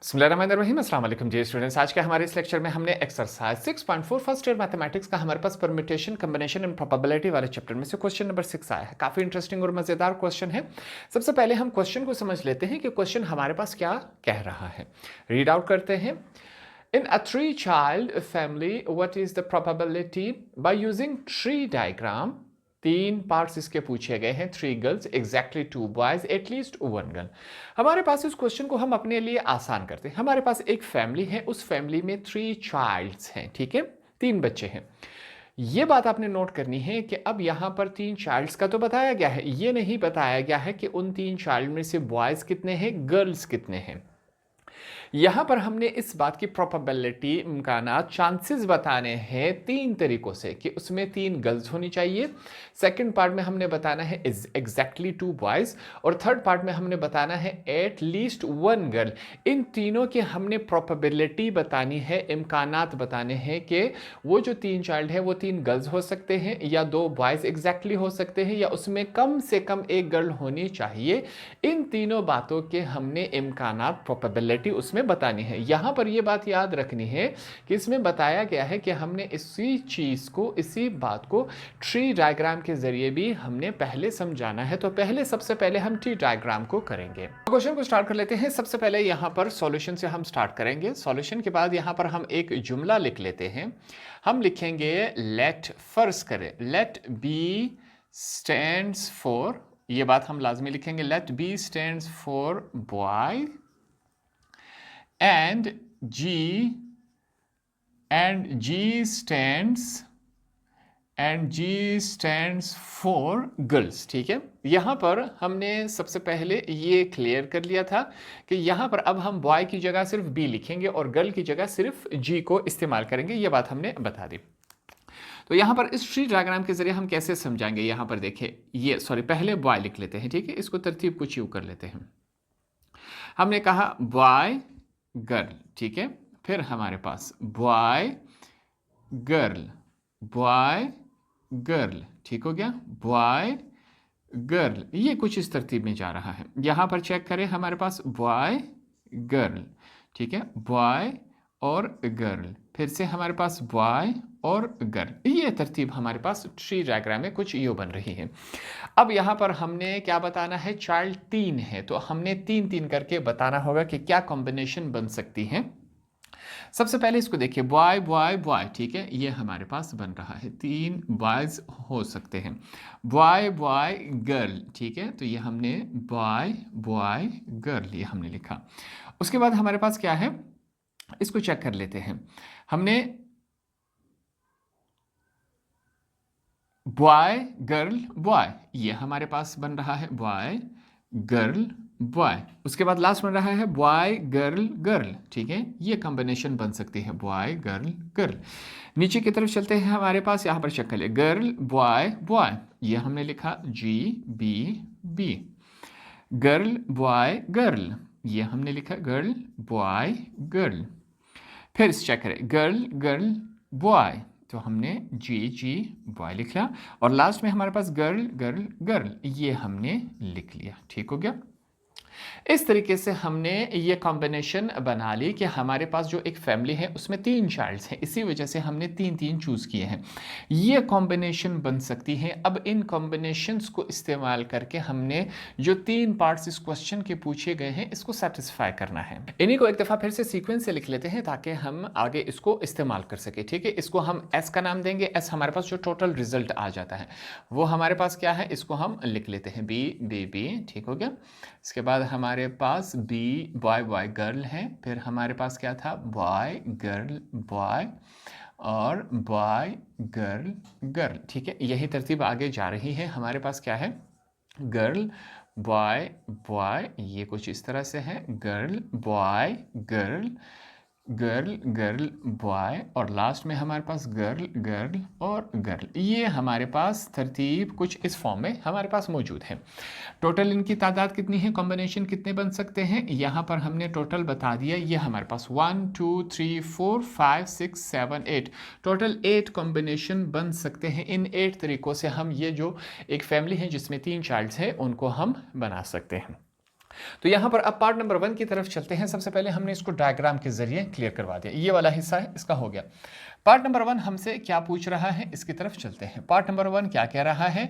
बिस्मिल्लाहिर्रहमानिर्रहीम, अस्सलाम वालेकुम जी स्टूडेंट्स। आज के हमारे इस लेक्चर में हमने एक्सरसाइज 6.4 फर्स्ट ईयर मैथमेटिक्स का हमारे पास परम्यूटेशन, कॉम्बिनेशन एंड प्रोबेबिलिटी वाले चैप्टर में से क्वेश्चन नंबर 6 आया है। काफ़ी इंटरेस्टिंग और मज़ेदार क्वेश्चन है। सबसे पहले हम क्वेश्चन को समझ लेते हैं कि क्वेश्चन हमारे पास क्या कह रहा है। रीड आउट करते हैं। In a three-child family, what is the probability by using tree diagram? तीन पार्ट्स इसके पूछे गए हैं। 3 girls, exactly 2 boys, at least 1 girl. हमारे पास इस क्वेश्चन को हम अपने लिए आसान करते हैं। हमारे पास एक फैमिली है, उस फैमिली में 3 चाइल्ड्स हैं, ठीक है, 3 बच्चे हैं। ये बात आपने नोट करनी है कि अब यहाँ पर 3 चाइल्ड्स का तो बताया गया है, ये नहीं बताया गया है कि उन 3 चाइल्ड में से बॉयज कितने हैं, गर्ल्स कितने हैं। यहां पर हमने इस बात की प्रोबेबिलिटी, इम्कानात, चांसेस बताने हैं 3 तरीकों से कि उसमें 3 गर्ल्स होनी चाहिए। सेकंड पार्ट में हमने बताना है एग्जैक्टली 2 बॉयज, और थर्ड पार्ट में हमने बताना है एट लीस्ट 1 गर्ल। इन तीनों की हमने प्रोबेबिलिटी बतानी है, इम्कानात बताने हैं कि वो जो 3 चाइल्ड है वो 3 गर्ल्स हो सकते हैं या 2 बॉयज एग्जैक्टली हो सकते हैं या उसमें कम से कम 1 गर्ल होनी चाहिए। इन तीनों बातों के हमने इम्कानात, प्रोबेबिलिटी उसमें बतानी है। यहां पर यह बात याद रखनी है कि इसमें बताया गया है कि हमने इसी चीज को, इसी बात को ट्री डायग्राम के जरिए भी हमने पहले समझाना है। तो पहले, सबसे पहले हम ट्री डायग्राम को करेंगे। क्वेश्चन को स्टार्ट कर लेते हैं। सबसे पहले यहां पर सॉल्यूशन से हम स्टार्ट करेंगे। सॉल्यूशन के बाद यहां पर हम एक जुमला लिख लेते हैं। हम लिखेंगे लेट, फर्ज करें लेट बी स्टैंड्स फॉर, ये बात हम लाजमी लिखेंगे, let B stands for boy and G stands for girls, ठीक है। यहां पर हमने सबसे पहले ये क्लियर कर लिया था कि यहां पर अब हम बॉय की जगह सिर्फ B लिखेंगे और गर्ल की जगह सिर्फ G को इस्तेमाल करेंगे। ये बात हमने बता दी। तो यहां पर इस ट्री डायग्राम के जरिए हम कैसे समझाएंगे, यहां पर देखिए, ये सॉरी, पहले बॉय लिख लेते हैं, ठीक है। इसको तरतीब कुछ यूं कर लेते हैं। हमने कहा बॉय गर्ल, ठीक है। फिर हमारे पास बॉय गर्ल, बॉय गर्ल, ठीक हो गया, बॉय गर्ल। ये कुछ इस तरतीब में जा रहा है। यहां पर चेक करें, हमारे पास बॉय गर्ल, ठीक है, बॉय और गर्ल। फिर से हमारे पास बॉय और गर्ल। ये तरतीब हमारे पास ट्री डायग्राम में कुछ यूं बन रही है। अब यहां पर हमने क्या बताना है, चाइल्ड 3 है, तो हमने 3-3 करके बताना होगा कि क्या कॉम्बिनेशन बन सकती है। सबसे पहले इसको देखिए, बॉय बॉय बॉय, ठीक है, ये हमारे पास बन रहा है, 3 बॉयज हो सकते हैं। बॉय बॉय गर्ल, ठीक है, तो ये हमने बॉय बॉय गर्ल ये हमने लिखा। उसके बाद हमारे पास क्या है, इसको चेक कर लेते हैं। हमने बॉय गर्ल बॉय, ये हमारे पास बन रहा है बॉय गर्ल बॉय। उसके बाद लास्ट बन रहा है बॉय गर्ल गर्ल, ठीक है, ये कॉम्बिनेशन बन सकती है बॉय गर्ल गर्ल। नीचे की तरफ चलते हैं, हमारे पास यहाँ पर चेक कर ले, गर्ल बॉय बॉय, ये हमने लिखा GBB। गर्ल बॉय गर्ल, ये हमने लिखा गर्ल बॉय गर्ल। फिर चेक करें, गर्ल गर्ल बॉय, तो हमने GG बॉय लिखा। और लास्ट में हमारे पास गर्ल गर्ल गर्ल, ये हमने लिख लिया, ठीक हो गया। इस तरीके से हमने ये कॉम्बिनेशन बना ली कि हमारे पास जो एक फैमिली है उसमें 3 चाइल्ड्स हैं, इसी वजह से हमने 3-3 चूज किए हैं। ये कॉम्बिनेशन बन सकती है। अब इन कॉम्बिनेशंस को इस्तेमाल करके हमने जो 3 पार्ट्स इस क्वेश्चन के पूछे गए हैं इसको सेटिस्फाई करना है। इन्हीं को एक दफा फिर से सीक्वेंस से लिख लेते हैं ताकि हम आगे इसको इस्तेमाल कर सके, ठीक है। इसको हम S का नाम देंगे। S हमारे पास जो टोटल रिजल्ट आ जाता है वो हमारे पास क्या है, इसको हम लिख लेते हैं B, ठीक हो गया। इसके बाद हमारे पास B बॉय बॉय गर्ल है। फिर हमारे पास क्या था, बॉय गर्ल बॉय और बॉय गर्ल गर्ल, ठीक है। यही तरतीब आगे जा रही है। हमारे पास क्या है, गर्ल बॉय बॉय, ये कुछ इस तरह से है, girl boy girl girl girl boy, और लास्ट में हमारे पास गर्ल गर्ल और गर्ल। ये हमारे पास तरतीब कुछ इस फॉर्म में हमारे पास मौजूद है। टोटल इनकी तादाद कितनी है, कॉम्बिनेशन कितने बन सकते हैं, यहाँ पर हमने टोटल बता दिया। ये हमारे पास 1 2 3 4 5 6 7 8, टोटल 8 कॉम्बिनेशन बन सकते हैं। इन 8 तरीकों से हम ये जो एक फैमिली है जिसमें 3 चाइल्ड्स हैं उनको हम बना सकते हैं। तो यहां पर अब पार्ट नंबर 1 की तरफ चलते हैं। सबसे पहले हमने इसको डायग्राम के जरिए क्लियर करवा दिया, ये वाला हिस्सा है इसका हो गया। पार्ट नंबर 1 हमसे क्या पूछ रहा है, इसकी तरफ चलते हैं। पार्ट नंबर 1 क्या कह रहा है,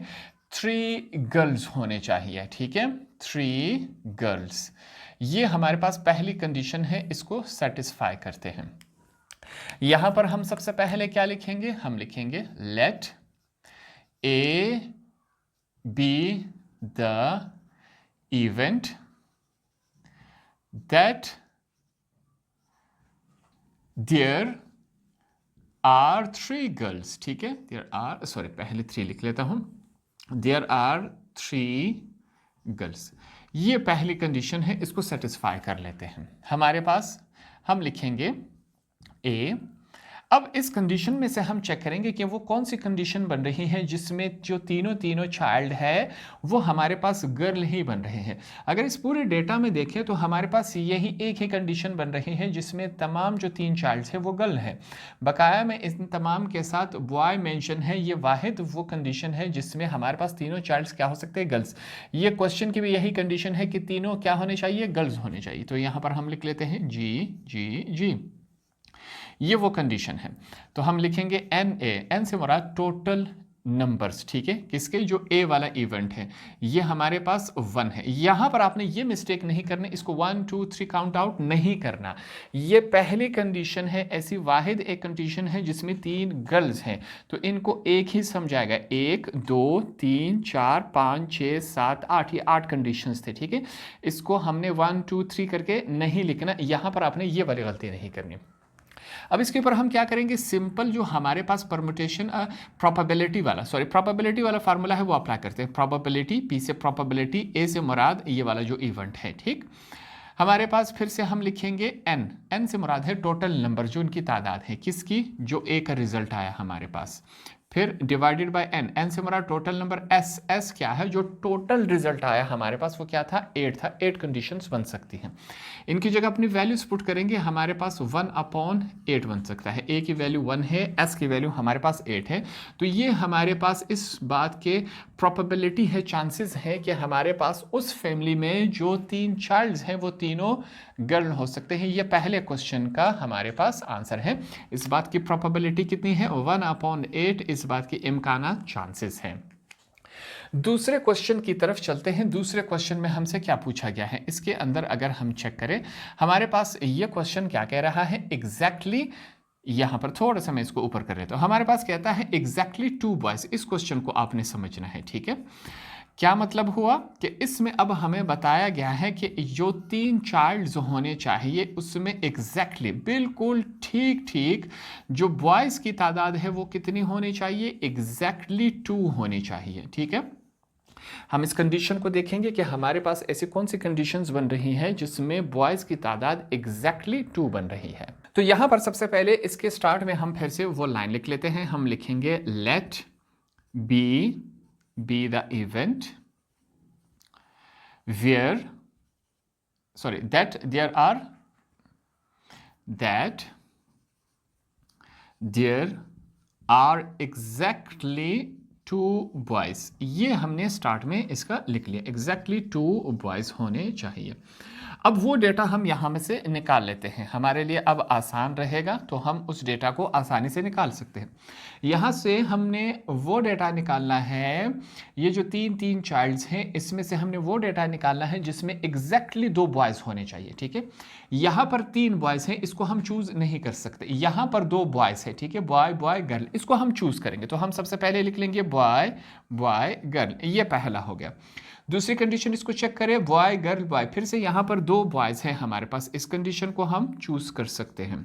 3 गर्ल्स होने चाहिए, ठीक है, 3 गर्ल्स। ये हमारे पास पहली कंडीशन है, इसको सेटिस्फाई करते हैं। यहां पर हम सबसे पहले क्या लिखेंगे, हम लिखेंगे let A be the event that there are 3 girls, ठीक है, there are, सॉरी पहले 3 लिख लेता हूं, there are 3 girls। ये पहली कंडीशन है, इसको सेटिस्फाई कर लेते हैं। हमारे पास हम लिखेंगे ए। अब इस कंडीशन में से हम चेक करेंगे कि वो कौन सी कंडीशन बन रही है जिसमें जो तीनों चाइल्ड है वो हमारे पास गर्ल ही बन रहे हैं। अगर इस पूरे डेटा में देखें तो हमारे पास यही एक ही कंडीशन बन रही है जिसमें तमाम जो 3 चाइल्ड है वो गर्ल है। बकाया में इन तमाम के साथ बॉय मेंशन है, ये वाहिद वो कंडीशन है जिसमें हमारे पास तीनों चाइल्ड्स क्या हो सकते हैं, गर्ल्स। ये क्वेश्चन की भी यही कंडीशन है कि तीनों क्या होने चाहिए, गर्ल्स होने चाहिए। तो यहाँ पर हम लिख लेते हैं जी जी जी, ये वो कंडीशन है। तो हम लिखेंगे एन ए, एन से मुराद टोटल नंबर्स, ठीक है, किसके, जो ए वाला इवेंट है, ये हमारे पास 1 है। यहां पर आपने ये मिस्टेक नहीं करनी, इसको 1 2 3 काउंट आउट नहीं करना। ये पहली कंडीशन है, ऐसी वाहिद एक कंडीशन है जिसमें 3 गर्ल्स हैं, तो इनको एक ही समझाएगा। 1 2 3 4 5 6 7 8, ये 8 कंडीशंस थे, ठीक है। इसको हमने 1 2 3 करके नहीं लिखना, यहां पर आपने ये वाली गलती नहीं करनी। अब इसके ऊपर हम क्या करेंगे, सिंपल जो हमारे पास परम्यूटेशन प्रोबेबिलिटी वाला फार्मूला है वो अप्लाई करते हैं। प्रोबेबिलिटी, पी से प्रोबेबिलिटी, ए से मुराद ये वाला जो इवेंट है, ठीक। हमारे पास फिर से हम लिखेंगे एन, एन से मुराद है टोटल नंबर, जो उनकी तादाद है, किसकी, जो ए का रिजल्ट आया हमारे पास। फिर डिवाइडेड बाय एन, एन से हमारा टोटल नंबर, एस, एस क्या है, जो टोटल रिजल्ट आया हमारे पास वो क्या था, 8 था। 8 कंडीशंस बन सकती हैं। इनकी जगह अपनी वैल्यूज पुट करेंगे, हमारे पास 1/8 बन सकता है। ए की वैल्यू 1 है, एस की वैल्यू हमारे पास 8 है। तो ये हमारे पास इस बात के प्रोबेबिलिटी है, चांसेस है कि हमारे पास उस फैमिली में जो 3 चाइल्ड्स हैं वो तीनों गर्ल हो सकते हैं। ये पहले क्वेश्चन का हमारे पास आंसर है। इस बात की प्रोबेबिलिटी कितनी है, 1/8, इस बात की इम्काना चांसेस है। दूसरे क्वेश्चन की तरफ चलते हैं। दूसरे क्वेश्चन में हमसे क्या पूछा गया है, इसके अंदर अगर हम चेक करें, हमारे पास ये क्वेश्चन क्या कह रहा है, एग्जैक्टली यहां पर थोड़ा सा मैं इसको ऊपर कर लेता हूं। हमारे पास कहता है एग्जैक्टली 2 बॉयज। इस क्वेश्चन को आपने समझना है, ठीक है। क्या मतलब हुआ कि इसमें अब हमें बताया गया है कि जो 3 चाइल्ड्स होने चाहिए उसमें एग्जैक्टली बिल्कुल ठीक ठीक जो बॉयज की तादाद है वो कितनी होनी चाहिए, एग्जैक्टली 2 होनी चाहिए, ठीक है। हम इस कंडीशन को देखेंगे कि हमारे पास ऐसी कौन सी कंडीशंस बन रही हैं जिसमें बॉयज की तादाद एग्जैक्टली 2 बन रही है। तो यहां पर सबसे पहले इसके स्टार्ट में हम फिर से वो लाइन लिख लेते हैं। हम लिखेंगे let B be the event where, sorry, that there are exactly 2 boys। ये हमने स्टार्ट में इसका लिख लिया, exactly 2 boys होने चाहिए। अब वो डेटा हम यहाँ में से निकाल लेते हैं, हमारे लिए अब आसान रहेगा, तो हम उस डेटा को आसानी से निकाल सकते हैं। यहाँ से हमने वो डेटा निकालना है, ये जो 3 चाइल्ड्स हैं इसमें से हमने वो डेटा निकालना है जिसमें एग्जैक्टली 2 बॉयज़ होने चाहिए, ठीक है। यहाँ पर 3 बॉयज़ हैं, इसको हम चूज़ नहीं कर सकते। यहाँ पर 2 बॉयज़ है, ठीक है, बॉय बॉय गर्ल, इसको हम चूज़ करेंगे। तो हम सबसे पहले लिख लेंगे बॉय बॉय गर्ल, ये पहला हो गया। दूसरी कंडीशन इसको चेक करें, बॉय गर्ल बॉय, फिर से यहाँ पर 2 बॉयज़ हैं हमारे पास, इस कंडीशन को हम चूज कर सकते हैं।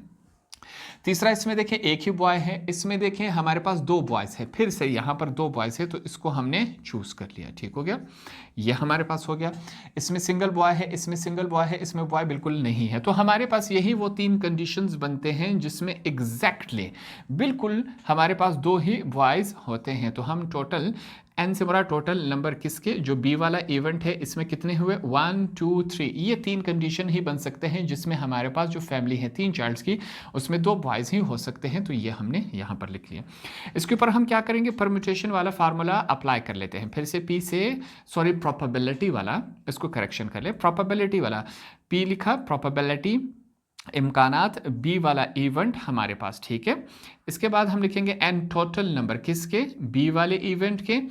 तीसरा इसमें देखें एक ही बॉय है, इसमें देखें हमारे पास 2 बॉयज़ है, फिर से यहाँ पर 2 बॉयज़ है, तो इसको हमने चूज कर लिया, ठीक हो गया, ये हमारे पास हो गया। इसमें सिंगल बॉय है, इसमें सिंगल बॉय है, इसमें बॉय बिल्कुल नहीं है। तो हमारे पास यही वो 3 कंडीशंस बनते हैं जिसमें एग्जैक्टली बिल्कुल हमारे पास 2 ही बॉयज़ होते हैं। तो हम टोटल एन से मुराद टोटल नंबर किसके, जो बी वाला इवेंट है इसमें कितने हुए 1 2 3, ये 3 कंडीशन ही बन सकते हैं जिसमें हमारे पास जो फैमिली है 3 चाइल्ड्स की उसमें 2 बॉयज़ ही हो सकते हैं, तो ये हमने यहाँ पर लिख लिया। इसके ऊपर हम क्या करेंगे, परम्यूटेशन वाला फार्मूला अप्लाई कर लेते हैं फिर से, पी से सॉरी प्रोबेबिलिटी वाला, इसको करेक्शन कर ले, प्रोबेबिलिटी वाला पी लिखा, प्रोबेबिलिटी इम्कानात बी वाला इवेंट हमारे पास, ठीक है। इसके बाद हम लिखेंगे एन टोटल नंबर किसके, बी वाले इवेंट के,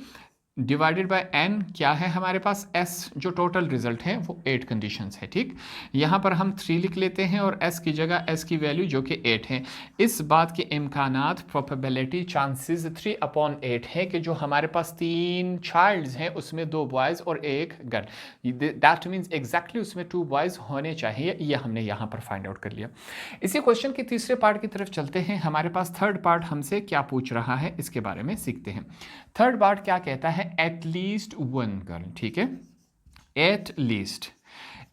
डिवाइडेड बाय एन क्या है हमारे पास, एस जो टोटल रिजल्ट है वो 8 कंडीशंस है, ठीक। यहाँ पर हम 3 लिख लेते हैं और एस की जगह एस की वैल्यू जो कि 8 है। इस बात के इम्कानात प्रोबेबिलिटी चांसेस 3/8 है कि जो हमारे पास 3 चाइल्ड्स हैं उसमें 2 बॉयज़ और 1 गर्ल, दैट मीन्स एग्जैक्टली उसमें 2 बॉयज़ होने चाहिए, ये हमने यहाँ पर फाइंड आउट कर लिया। इसी क्वेश्चन के तीसरे पार्ट की तरफ चलते हैं। हमारे पास थर्ड पार्ट हमसे क्या पूछ रहा है इसके बारे में सीखते हैं। थर्ड पार्ट क्या कहता है, एट लीस्ट 1 गर्ल, ठीक है, एट लीस्ट।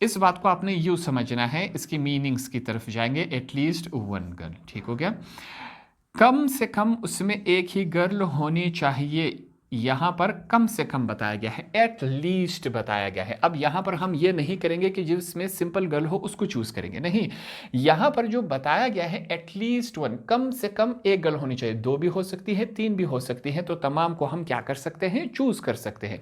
इस बात को आपने यूं समझना है, इसकी मीनिंग्स की तरफ जाएंगे, एट लीस्ट 1 गर्ल, ठीक हो गया। कम से कम उसमें एक ही गर्ल होनी चाहिए, यहाँ पर कम से कम बताया गया है, एट लीस्ट बताया गया है। अब यहाँ पर हम ये नहीं करेंगे कि जिसमें सिंपल गर्ल हो उसको चूज करेंगे, नहीं, यहाँ पर जो बताया गया है एट लीस्ट 1, कम से कम एक गर्ल होनी चाहिए, 2 भी हो सकती है 3 भी हो सकती है, तो तमाम को हम क्या कर सकते हैं, चूज कर सकते हैं।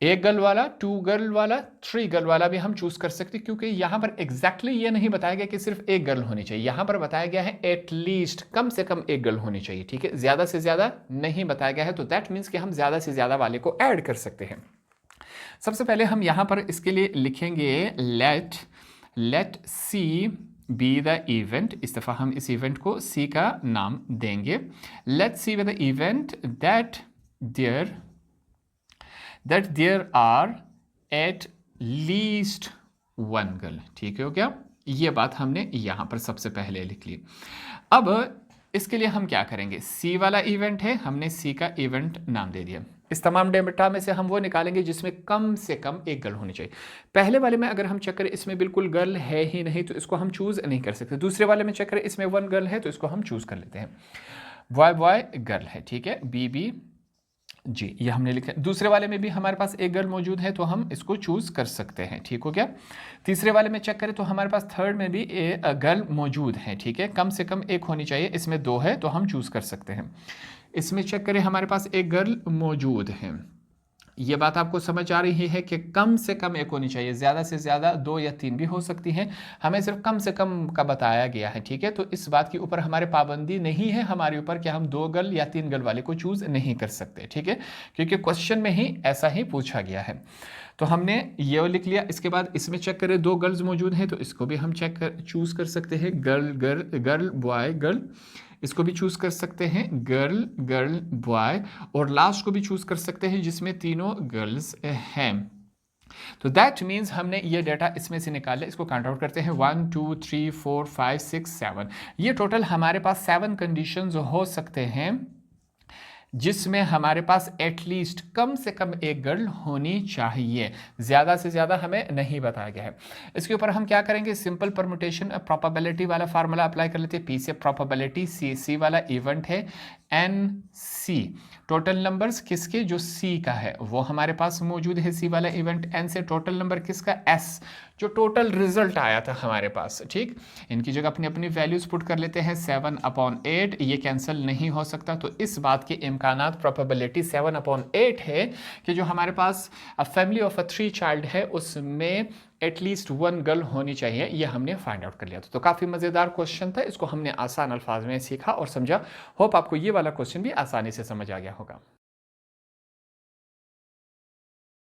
एक गर्ल वाला, 2 गर्ल वाला, 3 गर्ल वाला भी हम चूज कर सकते हैं, क्योंकि यहां पर एग्जैक्टली ये नहीं बताया गया कि सिर्फ एक गर्ल होनी चाहिए, यहां पर बताया गया है एट लीस्ट कम से कम एक गर्ल होनी चाहिए, ठीक है, ज्यादा से ज्यादा नहीं बताया गया है, तो दैट मीन्स कि हम ज्यादा से ज्यादा वाले को ऐड कर सकते हैं। सबसे पहले हम यहां पर इसके लिए लिखेंगे let C be the event, इस दफा हम इस इवेंट को सी का नाम देंगे। Let C be the event that there are at least 1 girl, ठीक है क्या, ये बात हमने यहां पर सबसे पहले लिख ली। अब इसके लिए हम क्या करेंगे, सी वाला इवेंट है, हमने सी का इवेंट नाम दे दिया। इस तमाम डेटा में से हम वो निकालेंगे जिसमें कम से कम एक गर्ल होनी चाहिए। पहले वाले में अगर हम चेक करें इसमें बिल्कुल गर्ल है ही नहीं, तो इसको हम चूज नहीं कर सकते। दूसरे वाले में चेक करें इसमें 1 गर्ल है, तो इसको हम चूज कर लेते हैं। बॉय गर्ल है, ठीक है, बी जी, ये हमने लिखा। दूसरे वाले में भी हमारे पास एक गर्ल मौजूद है, तो हम इसको चूज कर सकते हैं, ठीक हो गया। तीसरे वाले में चेक करें तो हमारे पास थर्ड में भी एक गर्ल मौजूद है, ठीक है, कम से कम एक होनी चाहिए, इसमें 2 है तो हम चूज कर सकते हैं। इसमें चेक करें हमारे पास एक गर्ल मौजूद है, ये बात आपको समझ आ रही है कि कम से कम एक होनी चाहिए, ज़्यादा से ज़्यादा 2 या 3 भी हो सकती हैं, हमें सिर्फ कम से कम का बताया गया है, ठीक है। तो इस बात के ऊपर हमारे पाबंदी नहीं है हमारे ऊपर कि हम 2 गर्ल या 3 गर्ल वाले को चूज़ नहीं कर सकते, ठीक है, क्योंकि क्वेश्चन में ही ऐसा ही पूछा गया है। तो हमने ये लिख लिया। इसके बाद इसमें चेक करें 2 गर्ल्स मौजूद हैं, तो इसको भी हम चूज़ कर सकते हैं, गर्ल बॉय गर्ल, इसको भी चूज कर सकते हैं, गर्ल बॉय, और लास्ट को भी चूज कर सकते हैं जिसमें तीनों गर्ल्स हैं। तो दैट मीन्स हमने ये डाटा इसमें से निकाल लिया। इसको काउंट आउट करते हैं, 1 2 3 4 5 6 7, ये टोटल हमारे पास 7 कंडीशंस हो सकते हैं जिसमें हमारे पास एटलीस्ट कम से कम एक गर्ल होनी चाहिए, ज़्यादा से ज़्यादा हमें नहीं बताया गया है। इसके ऊपर हम क्या करेंगे, सिंपल परम्यूटेशन प्रोबेबिलिटी वाला फार्मूला अप्लाई कर लेते हैं। पी से प्रोबेबिलिटी, सी वाला इवेंट है, एन सी टोटल नंबर्स किसके, जो सी का है वो हमारे पास मौजूद है, सी वाला इवेंट, एन से टोटल नंबर किसका, एस जो टोटल रिजल्ट आया था हमारे पास, ठीक। इनकी जगह अपनी अपनी वैल्यूज पुट कर लेते हैं, 7/8, ये कैंसिल नहीं हो सकता, तो इस बात के इम्कानात प्रोबेबिलिटी 7/8 है कि जो हमारे पास फैमिली ऑफ 3 चाइल्ड है उसमें एटलीस्ट 1 गर्ल होनी चाहिए, ये हमने फाइंड आउट कर लिया था। तो काफ़ी मज़ेदार क्वेश्चन था, इसको हमने आसान अल्फाज में सीखा और समझा। होप आपको ये वाला क्वेश्चन भी आसानी से समझ आ गया होगा।